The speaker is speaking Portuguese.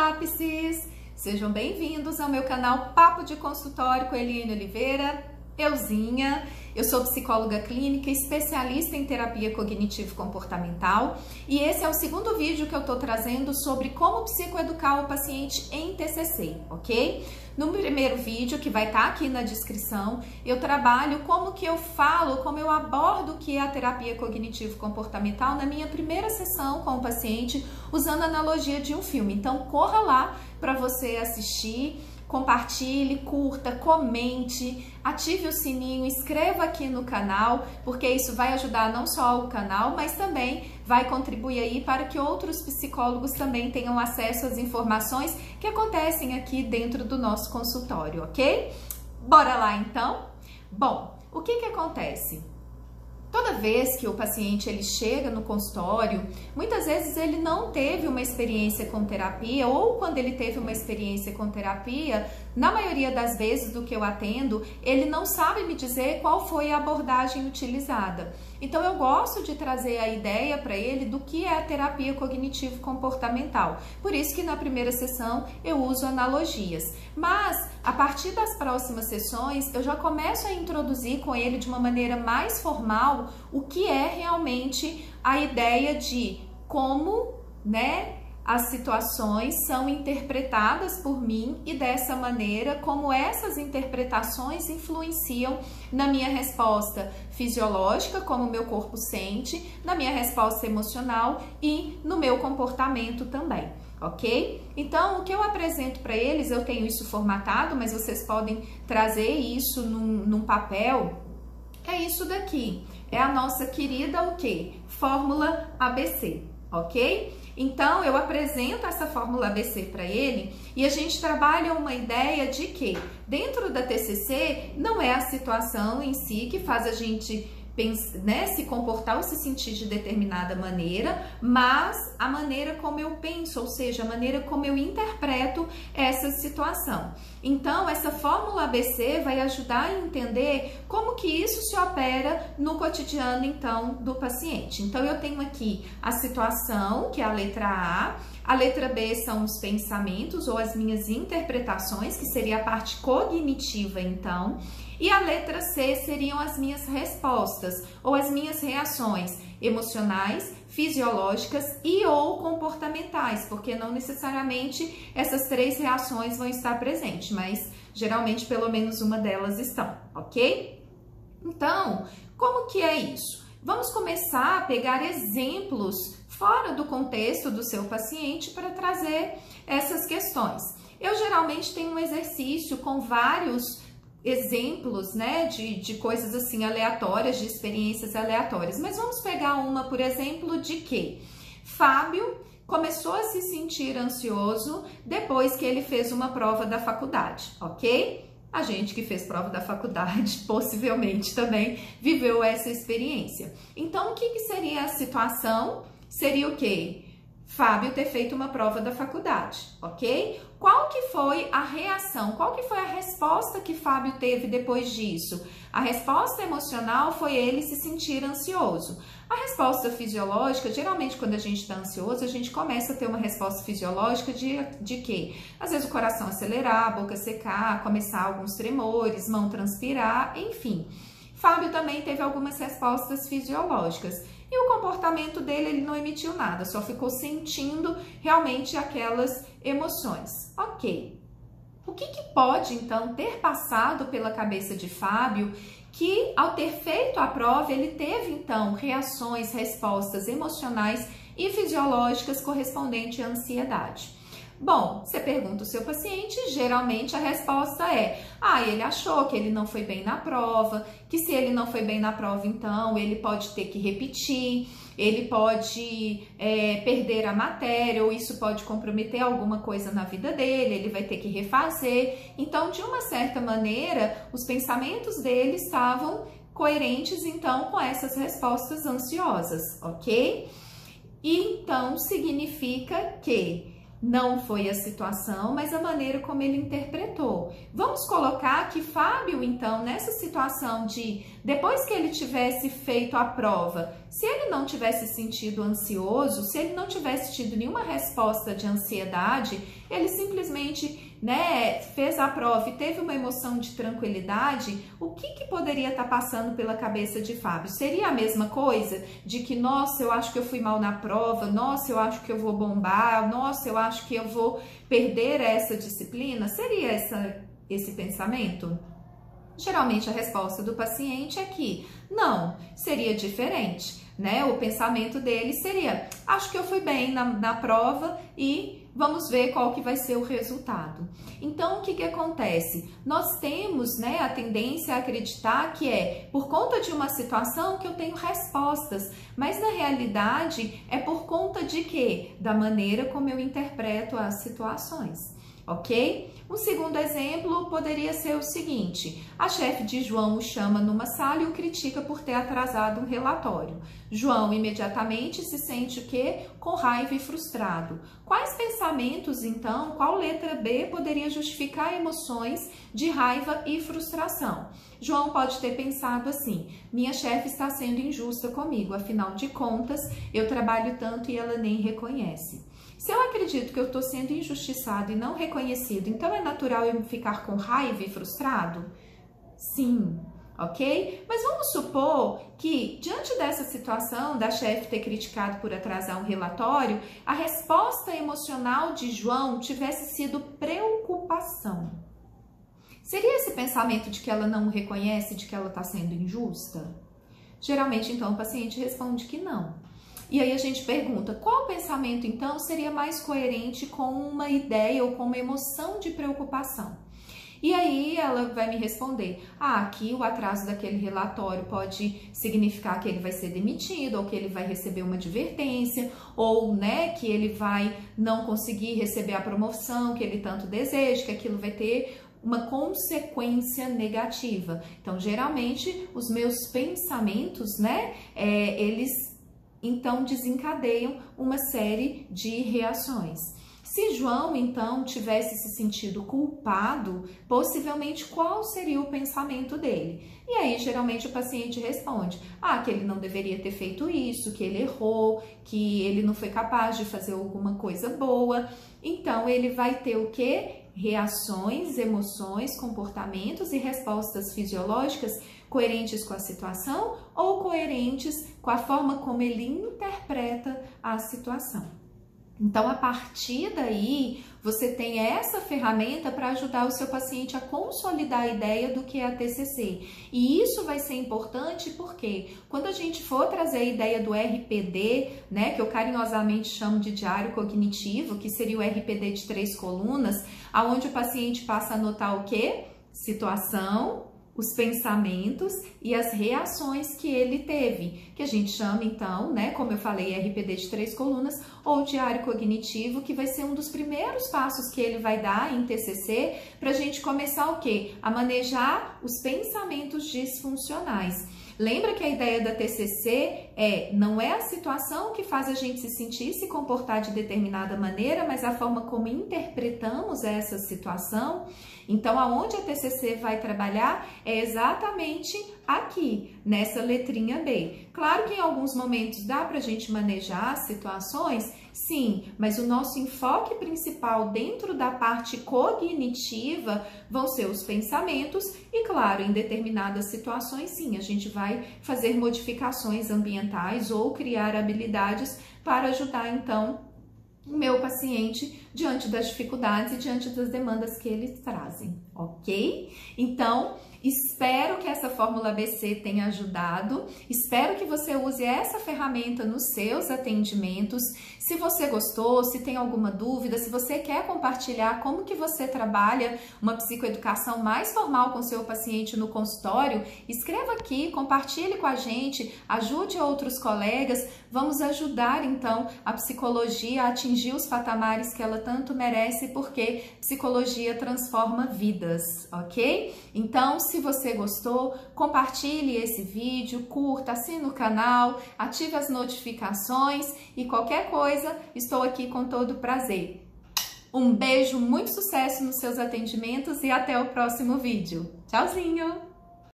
Olá, Psis! Sejam bem-vindos ao meu canal Papo de Consultório com Eliane Oliveira, euzinha. Eu sou psicóloga clínica, especialista em terapia cognitivo-comportamental e esse é o segundo vídeo que eu tô trazendo sobre como psicoeducar o paciente em TCC, ok? No primeiro vídeo, que vai estar aqui na descrição, eu trabalho como que eu falo, como eu abordo o que é a terapia cognitivo-comportamental na minha primeira sessão com o paciente, usando a analogia de um filme. Então, corra lá para você assistir. Compartilhe, curta, comente, ative o sininho, inscreva aqui no canal, porque isso vai ajudar não só o canal, mas também vai contribuir aí para que outros psicólogos também tenham acesso às informações que acontecem aqui dentro do nosso consultório, ok? Bora lá então? Bom, o que acontece? Toda vez que o paciente ele chega no consultório, muitas vezes ele não teve uma experiência com terapia, ou quando ele teve uma experiência com terapia, na maioria das vezes do que eu atendo, ele não sabe me dizer qual foi a abordagem utilizada. Então eu gosto de trazer a ideia para ele do que é a terapia cognitivo-comportamental. Por isso que na primeira sessão eu uso analogias. Mas a partir das próximas sessões eu já começo a introduzir com ele de uma maneira mais formal o que é realmente a ideia de como, as situações são interpretadas por mim e dessa maneira como essas interpretações influenciam na minha resposta fisiológica, como o meu corpo sente, na minha resposta emocional e no meu comportamento também, ok? Então, o que eu apresento para eles, eu tenho isso formatado, mas vocês podem trazer isso num papel, é isso daqui, é a nossa querida o quê? Fórmula ABC, ok? Então, eu apresento essa fórmula ABC para ele e a gente trabalha uma ideia de que dentro da TCC não é a situação em si que faz a gente se comportar ou se sentir de determinada maneira, mas a maneira como eu penso, ou seja, a maneira como eu interpreto essa situação. Então, essa fórmula ABC vai ajudar a entender como que isso se opera no cotidiano, então, do paciente. Então, eu tenho aqui a situação, que é a letra A letra B são os pensamentos ou as minhas interpretações, que seria a parte cognitiva, então, e a letra C seriam as minhas respostas ou as minhas reações emocionais, fisiológicas e ou comportamentais, porque não necessariamente essas três reações vão estar presentes, mas geralmente pelo menos uma delas estão, ok? Então, como que é isso? Vamos começar a pegar exemplos fora do contexto do seu paciente para trazer essas questões. Eu geralmente tenho um exercício com vários exemplos, de coisas assim aleatórias, de experiências aleatórias. Mas vamos pegar uma, por exemplo, de que Fábio começou a se sentir ansioso depois que ele fez uma prova da faculdade, ok? A gente que fez prova da faculdade possivelmente também viveu essa experiência. Então, o que seria a situação? Seria o quê? Fábio ter feito uma prova da faculdade, ok? Qual que foi a reação? Qual que foi a resposta que Fábio teve depois disso? A resposta emocional foi ele se sentir ansioso. A resposta fisiológica, geralmente quando a gente está ansioso, a gente começa a ter uma resposta fisiológica de quê? Às vezes o coração acelerar, a boca secar, começar alguns tremores, mão transpirar, enfim. Fábio também teve algumas respostas fisiológicas. E o comportamento dele, ele não emitiu nada, só ficou sentindo realmente aquelas emoções. Ok. O que pode, então, ter passado pela cabeça de Fábio que, ao ter feito a prova, ele teve, então, reações, respostas emocionais e fisiológicas correspondentes à ansiedade? Bom, você pergunta o seu paciente, geralmente a resposta é: ele achou que ele não foi bem na prova, que se ele não foi bem na prova, então ele pode ter que repetir, ele pode perder a matéria, ou isso pode comprometer alguma coisa na vida dele, ele vai ter que refazer. Então, de uma certa maneira, os pensamentos dele estavam coerentes, então, com essas respostas ansiosas, ok? E então, significa que não foi a situação, mas a maneira como ele interpretou. Vamos colocar que Fábio, então, nessa situação de, depois que ele tivesse feito a prova, se ele não tivesse sentido ansioso, se ele não tivesse tido nenhuma resposta de ansiedade, ele simplesmente, fez a prova e teve uma emoção de tranquilidade, o que poderia estar passando pela cabeça de Fábio? Seria a mesma coisa de que, nossa, eu acho que eu fui mal na prova, nossa, eu acho que eu vou bombar, nossa, eu acho que eu vou perder essa disciplina? Seria esse pensamento? Geralmente a resposta do paciente é que não, seria diferente, O pensamento dele seria, acho que eu fui bem na prova e vamos ver qual que vai ser o resultado. Então, o que acontece? Nós temos, a tendência a acreditar que é por conta de uma situação que eu tenho respostas, mas na realidade é por conta de quê? Da maneira como eu interpreto as situações. Ok? Um segundo exemplo poderia ser o seguinte: a chefe de João o chama numa sala e o critica por ter atrasado um relatório. João imediatamente se sente o quê? Com raiva e frustrado. Quais pensamentos, então, qual letra B poderia justificar emoções de raiva e frustração? João pode ter pensado assim: minha chefe está sendo injusta comigo, afinal de contas, eu trabalho tanto e ela nem reconhece. Se eu acredito que eu estou sendo injustiçado e não reconhecido, então é natural eu ficar com raiva e frustrado? Sim, ok? Mas vamos supor que, diante dessa situação da chefe ter criticado por atrasar um relatório, a resposta emocional de João tivesse sido preocupação. Seria esse pensamento de que ela não o reconhece, de que ela está sendo injusta? Geralmente, então, o paciente responde que não. E aí a gente pergunta, qual pensamento então seria mais coerente com uma ideia ou com uma emoção de preocupação? E aí ela vai me responder, aqui o atraso daquele relatório pode significar que ele vai ser demitido, ou que ele vai receber uma advertência, ou que ele vai não conseguir receber a promoção que ele tanto deseja, que aquilo vai ter uma consequência negativa. Então, geralmente, os meus pensamentos, eles então desencadeiam uma série de reações. Se João, então, tivesse se sentido culpado, possivelmente qual seria o pensamento dele? E aí, geralmente, o paciente responde, que ele não deveria ter feito isso, que ele errou, que ele não foi capaz de fazer alguma coisa boa. Então, ele vai ter o quê? Reações, emoções, comportamentos e respostas fisiológicas coerentes com a situação ou coerentes com a forma como ele interpreta a situação. Então, a partir daí, você tem essa ferramenta para ajudar o seu paciente a consolidar a ideia do que é a TCC. E isso vai ser importante porque quando a gente for trazer a ideia do RPD, que eu carinhosamente chamo de diário cognitivo, que seria o RPD de 3 colunas, aonde o paciente passa a anotar o quê? Situação, os pensamentos e as reações que ele teve, que a gente chama então, como eu falei, RPD de 3 colunas ou diário cognitivo, que vai ser um dos primeiros passos que ele vai dar em TCC para a gente começar o quê? A manejar os pensamentos disfuncionais. Lembra que a ideia da TCC não é a situação que faz a gente se sentir, se comportar de determinada maneira, mas a forma como interpretamos essa situação. Então, aonde a TCC vai trabalhar é exatamente aqui, nessa letrinha B. Claro que em alguns momentos dá para a gente manejar situações, sim, mas o nosso enfoque principal dentro da parte cognitiva vão ser os pensamentos e, claro, em determinadas situações, sim, a gente vai fazer modificações ambientais ou criar habilidades para ajudar, então, o meu paciente diante das dificuldades e diante das demandas que eles trazem, ok? Então, espero que essa fórmula ABC tenha ajudado, espero que você use essa ferramenta nos seus atendimentos. Se você gostou, se tem alguma dúvida, se você quer compartilhar como que você trabalha uma psicoeducação mais formal com seu paciente no consultório, escreva aqui, compartilhe com a gente, ajude outros colegas, vamos ajudar então a psicologia a atingir os patamares que ela tanto merece, porque psicologia transforma vidas, ok? Então, se você gostou, compartilhe esse vídeo, curta, assine o canal, ative as notificações e qualquer coisa, estou aqui com todo prazer. Um beijo, muito sucesso nos seus atendimentos e até o próximo vídeo. Tchauzinho!